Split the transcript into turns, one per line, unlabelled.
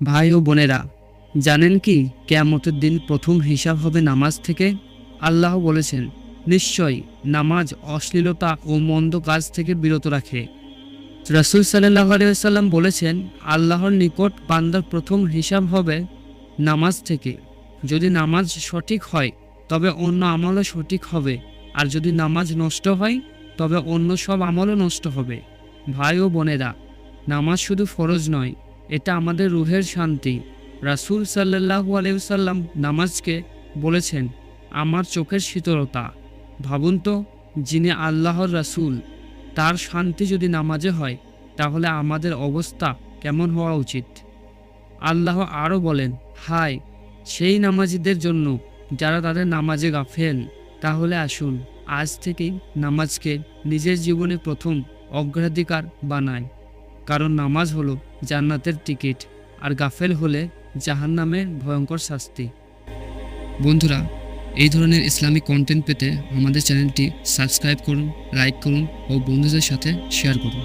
ভাই ও বোনেরা, জানেন কি কিয়ামতের দিন প্রথম হিসাব হবে নামাজ থেকে? আল্লাহ বলেছেন, নিশ্চয়ই নামাজ অশ্লীলতা ও মন্দ কাজ থেকে বিরত রাখে। রাসূল সাল্লাল্লাহু আলাইহি ওয়াসাল্লাম বলেছেন, আল্লাহর নিকট বান্দার প্রথম হিসাব হবে নামাজ থেকে। যদি নামাজ সঠিক হয় তবে অন্য আমলও সঠিক হবে, আর যদি নামাজ নষ্ট হয় তবে অন্য সব আমলও নষ্ট হবে। ভাই ও বোনেরা, নামাজ শুধু ফরজ নয়, এটা আমাদের রুহের শান্তি। রাসূল সাল্লাল্লাহু আলাইহি ওয়াসাল্লাম নামাজকে বলেছেন আমার চোখের শীতলতা। ভাবুন তো, যিনি আল্লাহর রাসূল, তার শান্তি যদি নামাজে হয়, তাহলে আমাদের অবস্থা কেমন হওয়া উচিত? আল্লাহ আরও বলেন, হায় সেই নামাজীদের জন্য যারা তাদের নামাজে গাফেল। তাহলে আসুন আজ থেকেই নামাজকে নিজের জীবনে প্রথম অগ্রাধিকার বানাই, কারণ নামাজ হলো জান্নাতের টিকিট, আর গাফেল হলে জাহান্নামের ভয়ঙ্কর শাস্তি। বন্ধুরা, এই ধরনের ইসলামিক কন্টেন্ট পেতে আমাদের চ্যানেলটি সাবস্ক্রাইব করুন, লাইক করুন ও বন্ধুদের সাথে শেয়ার করুন।